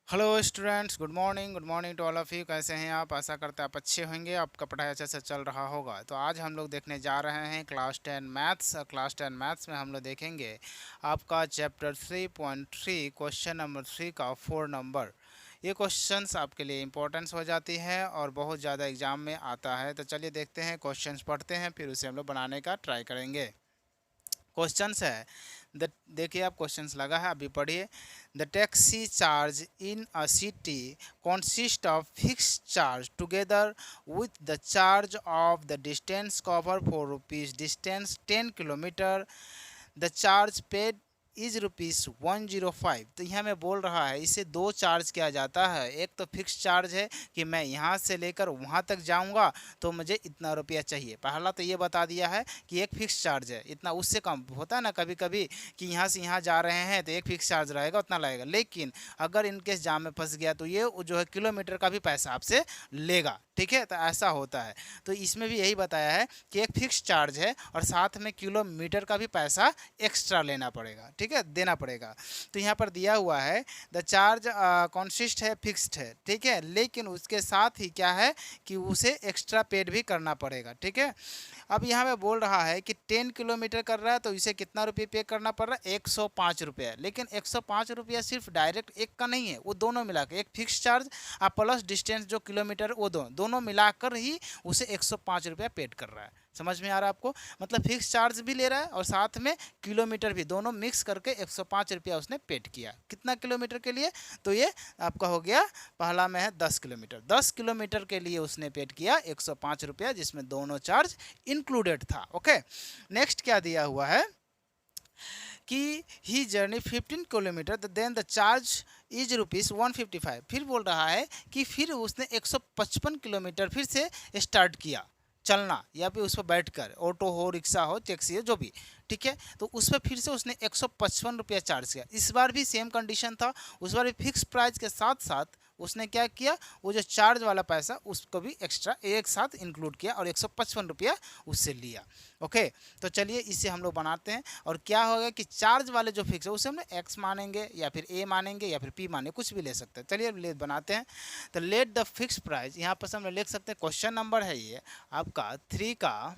Hello students, good morning to all of you. कैसे हैं आप? आशा करते हैं आप अच्छे होंगे, आपका पढ़ाई अच्छे से चल रहा होगा। तो आज हम लोग देखने जा रहे हैं क्लास 10 मैथ्स। और क्लास 10 मैथ्स में हम लोग देखेंगे आपका चैप्टर 3.3 क्वेश्चन नंबर 3 का 4 नंबर। ये क्वेश्चंस आपके लिए इंपॉर्टेंस हो जाती है और बहुत ज़्यादा एग्जाम में आता है। तो चलिए देखते हैं, क्वेश्चंस पढ़ते हैं, फिर उसे हम लोग बनाने का ट्राई करेंगे। क्वेश्चंस है देखिए, आप क्वेश्चंस लगा है, अभी पढ़िए। The taxi charge in a city consist of fixed charge together with the charge of the distance cover for rupees distance 10 kilometer. The charge paid is ₹105। तो यहाँ में बोल रहा है इसे दो चार्ज किया जाता है। एक तो फिक्स चार्ज है कि मैं यहाँ से लेकर वहाँ तक जाऊँगा तो मुझे इतना रुपया चाहिए। पहला तो ये बता दिया है कि एक फिक्स चार्ज है इतना, उससे कम होता है ना कभी कभी कि यहाँ से यहाँ जा रहे हैं तो एक फिक्स चार्ज रहेगा, उतना लगेगा। लेकिन अगर इनकेस जाम में फंस गया तो ये जो है किलोमीटर का भी पैसा आपसे लेगा। ठीक है, तो ऐसा होता है। तो इसमें भी यही बताया है कि एक फिक्स चार्ज है और साथ में किलोमीटर का भी पैसा एक्स्ट्रा लेना पड़ेगा। ठीक है, देना पड़ेगा। तो यहाँ पर दिया हुआ है द चार्ज कॉन्सिस्ट है, फिक्स्ड है। ठीक है, लेकिन उसके साथ ही क्या है कि उसे एक्स्ट्रा पेड भी करना पड़ेगा। ठीक है, अब यहाँ पे बोल रहा है कि 10 किलोमीटर कर रहा है तो इसे कितना रुपये पे करना पड़ रहा है? 105 रुपया। लेकिन 105 रुपया सिर्फ डायरेक्ट एक का नहीं है, वो दोनों मिला के, एक फिक्स चार्ज और प्लस डिस्टेंस जो किलोमीटर, वो दोनों मिलाकर ही उसे 105 रुपया पेड कर रहा है। समझ में आ रहा है आपको? मतलब फिक्स चार्ज भी ले रहा है और साथ में किलोमीटर भी, दोनों मिक्स करके 105 रुपया उसने पेड किया। कितना किलोमीटर के लिए? तो ये आपका हो गया, पहला में है 10 किलोमीटर। 10 किलोमीटर के लिए उसने पेड किया 105 रुपया, जिसमें दोनों चार्ज इंक्लूडेड था। ओके, नेक्स्ट क्या दिया हुआ है कि ही journey 15 kilometre then the charge is ₹155। फिर बोल रहा है कि फिर उसने 155 किलोमीटर फिर से स्टार्ट किया चलना, या फिर उस पर बैठकर, ऑटो हो, रिक्शा हो, टैक्सी हो, जो भी। ठीक है, तो उस पर फिर से उसने 155 रुपया चार्ज किया। इस बार भी सेम कंडीशन था, उस बार भी फिक्स प्राइस के साथ साथ उसने क्या किया, वो जो चार्ज वाला पैसा उसको भी एक्स्ट्रा एक साथ इंक्लूड किया और 155 रुपया उससे लिया। ओके, तो चलिए इसे हम लोग बनाते हैं। और क्या होगा कि चार्ज वाले जो फिक्स है उसे हम एक्स मानेंगे या फिर ए मानेंगे या फिर पी मानेंगे, कुछ भी ले सकते हैं। चलिए ले बनाते हैं। तो लेट द फिक्स प्राइस, यहाँ पर हम लोग लिख सकते हैं, क्वेश्चन नंबर है ये आपका 3 का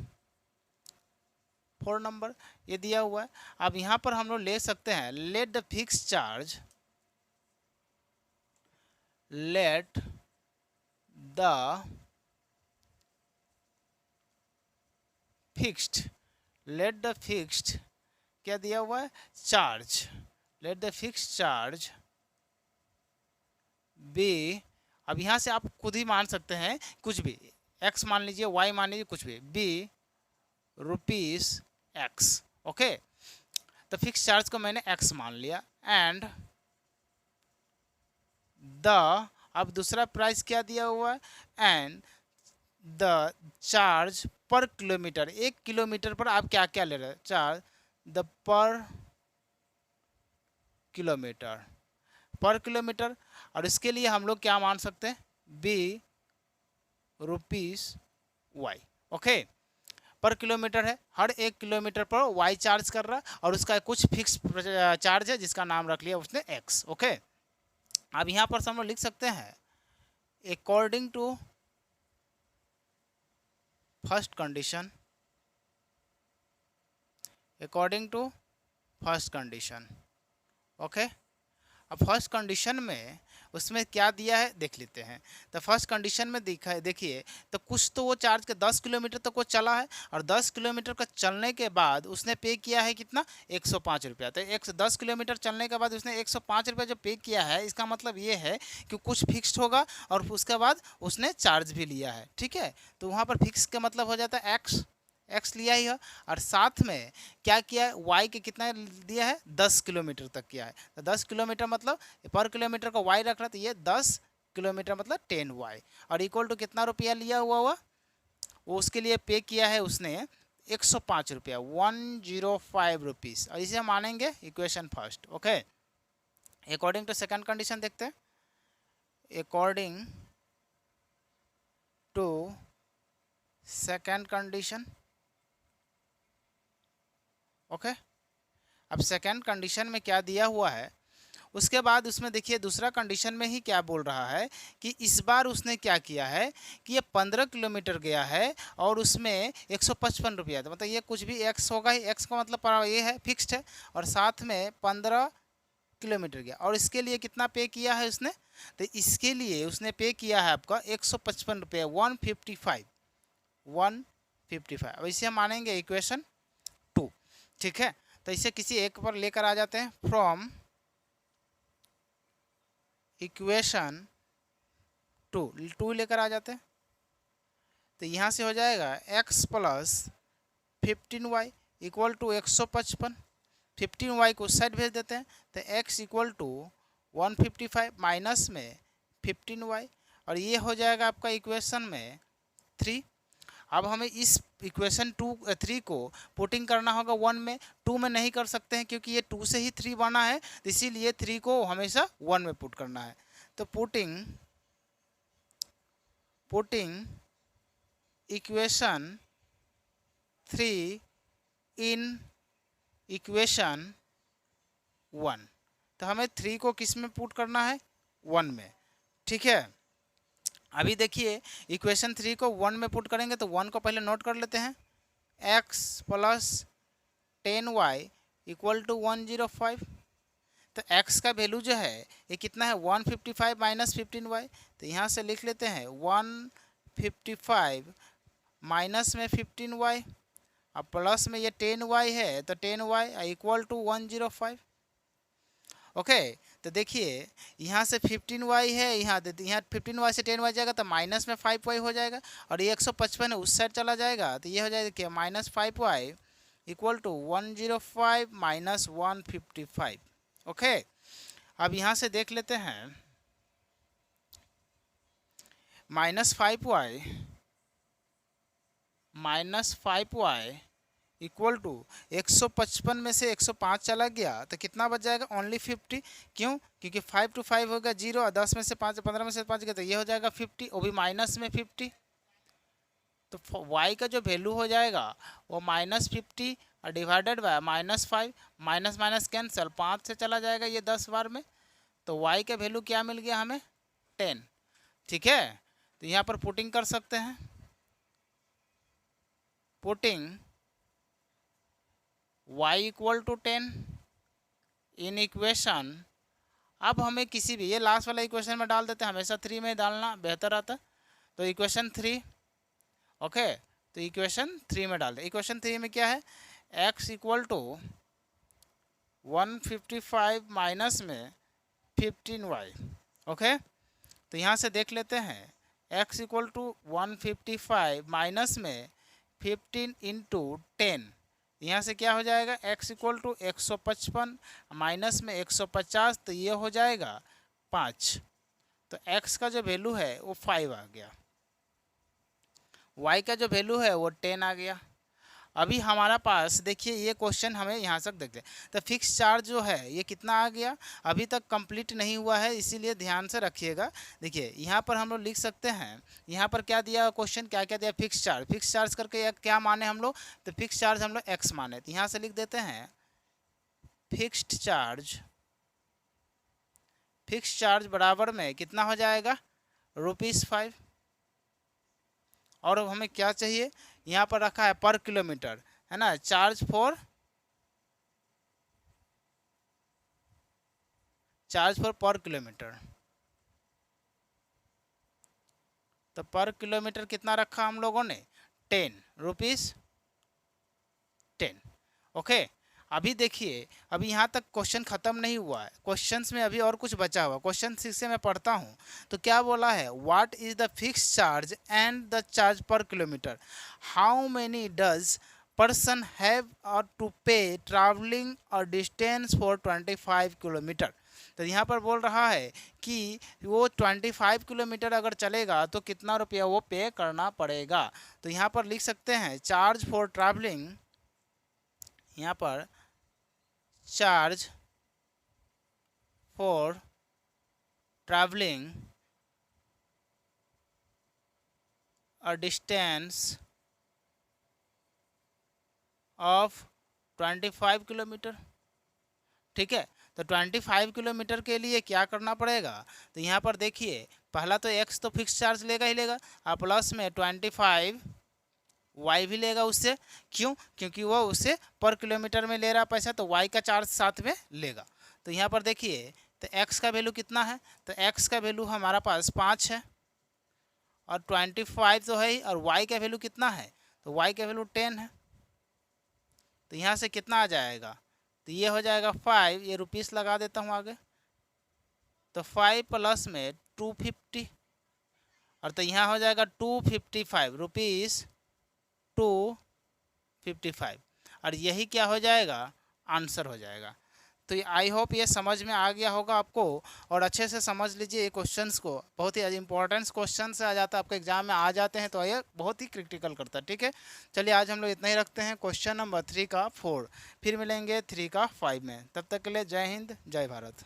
4 नंबर, ये दिया हुआ है। अब यहाँ पर हम लोग ले सकते हैं let the fix charge, let the fixed, let the fixed क्या दिया हुआ है? Charge. Let the fixed charge be, अब यहाँ से आप खुद ही मान सकते हैं कुछ भी, एक्स मान लीजिए, वाई मान लीजिए, कुछ भी, बी रुपीस एक्स। ओके, तो फिक्स चार्ज को मैंने एक्स मान लिया एंड द, अब दूसरा प्राइस क्या दिया हुआ है? And the charge per kilometre, एक किलोमीटर पर आप क्या क्या ले रहे हैं? Charge the kilometre per kilometre. और इसके लिए हम लोग क्या मान सकते हैं? B rupees Y. Okay, per kilometre है, हर एक किलोमीटर पर वाई चार्ज कर रहा है और उसका कुछ फिक्स चार्ज है जिसका नाम रख लिया उसने एक्स। ओके, अब यहाँ पर हम लोग लिख सकते हैं according to first condition, according to first condition. Okay, अब फर्स्ट कंडीशन में उसमें क्या दिया है देख लेते हैं। तो फर्स्ट कंडीशन में दिखा है, देखिए, तो कुछ तो वो चार्ज के 10 किलोमीटर तक वो चला है और 10 किलोमीटर का चलने के बाद उसने पे किया है कितना? 105 रुपया। तो 10 किलोमीटर चलने के बाद उसने 105 रुपया जो पे किया है, इसका मतलब ये है कि कुछ फिक्स्ड होगा और उसके बाद उसने चार्ज भी लिया है। ठीक है, तो वहाँ पर फिक्स का मतलब हो जाता है एक्स, एक्स लिया ही है और साथ में क्या किया है? वाई के कितना दिया है? 10 किलोमीटर तक किया है। तो 10 किलोमीटर मतलब पर किलोमीटर का वाई रख रहा, तो ये 10 किलोमीटर मतलब 10 वाई और इक्वल टू कितना रुपया लिया हुआ वो उसके लिए पे किया है उसने 105 रुपया, 105 रुपीज़। और इसे हम मानेंगे equation first. Okay, according to second condition देखते हैं। According to second condition, okay, अब सेकंड कंडीशन में क्या दिया हुआ है? उसके बाद उसमें देखिए दूसरा कंडीशन में ही क्या बोल रहा है कि इस बार उसने क्या किया है कि ये 15 किलोमीटर गया है और उसमें 155 रुपया, तो मतलब ये कुछ भी एक्स होगा ही, एक्स का मतलब ये है फिक्स्ड है, और साथ में 15 किलोमीटर गया और इसके लिए कितना पे किया है उसने, तो इसके लिए उसने पे किया है आपका 155 रुपये, 155, 155। अब इसे हम मानेंगे इक्वेशन 2। ठीक है, तो इसे किसी एक पर लेकर आ जाते हैं। फ्रॉम इक्वेशन टू लेकर आ जाते हैं, तो यहाँ से हो जाएगा x plus 15y equal to 155। 15y को उस साइड भेज देते हैं, तो x इक्वल टू 155 माइनस में 15y, और ये हो जाएगा आपका इक्वेशन में 3। अब हमें इस इक्वेशन 3 को पुटिंग करना होगा 1 में, 2 में नहीं कर सकते हैं क्योंकि ये 2 से ही 3 बना है, तो इसीलिए 3 को हमेशा 1 में पुट करना है। तो पुटिंग इक्वेशन 3 इन इक्वेशन 1, तो हमें 3 को किस में पुट करना है, 1 में। ठीक है, अभी देखिए इक्वेशन 3 को 1 में पुट करेंगे तो 1 को पहले नोट कर लेते हैं, x plus 10y equal to 105। तो x का वैल्यू जो है ये कितना है, 155 माइनस 15y, तो यहाँ से लिख लेते हैं 155 माइनस में 15y, अब प्लस में ये 10y है तो 10y इक्वल टू 105। ओके, तो देखिए यहाँ से 15y है, यहाँ 15y से 10y जाएगा तो माइनस में 5y हो जाएगा, और ये 155 है उस साइड चला जाएगा, तो ये हो जाएगा क्या, minus 5y equal to 105 minus 155। Okay, अब यहाँ से देख लेते हैं माइनस 5y इक्वल टू 155 में से 105 चला गया तो कितना बच जाएगा, ओनली 50। क्यों, क्योंकि 5 to 5 होगा 0, और 10 में से 5, 15 में से 5 गया तो ये हो जाएगा 50, वो भी माइनस में 50। तो y का जो वैल्यू हो जाएगा वो -50 और divided by -5, minus minus cancel, 5 से चला जाएगा ये 10 बार में, तो y का वैल्यू क्या मिल गया हमें, 10। ठीक है, तो यहाँ पर पुटिंग कर सकते हैं, putting y equal to 10 in equation. अब हमें किसी भी, ये लास्ट वाला इक्वेशन में डाल देते हैं, हमेशा 3 में डालना बेहतर आता है, तो इक्वेशन 3। ओके, तो इक्वेशन 3 में डाल दें। इक्वेशन 3 में क्या है, x इक्वल टू 155 माइनस में 15y। ओके, तो यहाँ से देख लेते हैं x इक्वल टू 155 माइनस में 15 इंटू 10, यहाँ से क्या हो जाएगा, x इक्वल टू 155 माइनस में 150, तो ये हो जाएगा 5। तो x का जो वैल्यू है वो 5 आ गया, y का जो वैल्यू है वो 10 आ गया। अभी हमारा पास देखिए ये क्वेश्चन हमें यहाँ तक देखते हैं, तो फिक्स चार्ज जो है ये कितना आ गया, अभी तक कंप्लीट नहीं हुआ है, इसीलिए ध्यान से रखिएगा। देखिए यहाँ पर हम लोग लिख सकते हैं, यहाँ पर क्या दिया क्वेश्चन, क्या क्या दिया, फिक्स चार्ज करके क्या माने हम लोग, तो फिक्स चार्ज हम लोग एक्स माने, तो यहाँ से लिख देते हैं फिक्स्ड चार्ज बराबर में कितना हो जाएगा, ₹5। और अब हमें क्या चाहिए, यहाँ पर रखा है पर किलोमीटर, है ना, चार्ज फॉर पर किलोमीटर, तो पर किलोमीटर कितना रखा हम लोगों ने, ₹10। ओके, अभी देखिए अभी यहाँ तक क्वेश्चन खत्म नहीं हुआ है, क्वेश्चंस में अभी और कुछ बचा हुआ। क्वेश्चन 6 से मैं पढ़ता हूँ, तो क्या बोला है, what is the fix charge and the charge per kilometre, how many does person have और टू पे ट्रैवलिंग और डिस्टेंस फॉर 25 किलोमीटर। तो यहाँ पर बोल रहा है कि वो 25 किलोमीटर अगर चलेगा तो कितना रुपया वो पे करना पड़ेगा। तो यहाँ पर लिख सकते हैं चार्ज फॉर ट्रैवलिंग, यहाँ पर charge for travelling a distance of 25 kilometre. ठीक है, तो 25 किलोमीटर के लिए क्या करना पड़ेगा, तो यहाँ पर देखिए पहला तो एक्स तो फिक्स चार्ज लेगा ही लेगा, और प्लस में 25 वाई भी लेगा उससे। क्यों? क्योंकि वो उससे पर किलोमीटर में ले रहा पैसा, तो वाई का चार्ज साथ में लेगा। तो यहाँ पर देखिए तो एक्स का वैल्यू कितना है, तो एक्स का वैल्यू हमारा पास 5 है और 25 तो है ही, और वाई का वैल्यू कितना है, तो वाई का वैल्यू 10 है। तो यहाँ से कितना आ जाएगा, तो ये हो जाएगा 5, ये रुपीस लगा देता हूँ आगे, तो 5 प्लस में 250, और तो यहाँ हो जाएगा 255 रुपीस 255, और यही क्या हो जाएगा, आंसर हो जाएगा। तो आई होप ये समझ में आ गया होगा आपको, और अच्छे से समझ लीजिए ये क्वेश्चंस को, बहुत ही इंपॉर्टेंट क्वेश्चन से आ जाता है, आपके एग्जाम में आ जाते हैं, तो ये बहुत ही क्रिटिकल करता है। ठीक है, चलिए आज हम लोग इतना ही रखते हैं क्वेश्चन नंबर 3 का 4, फिर मिलेंगे 3 का 5 में। तब तक के लिए जय हिंद जय भारत।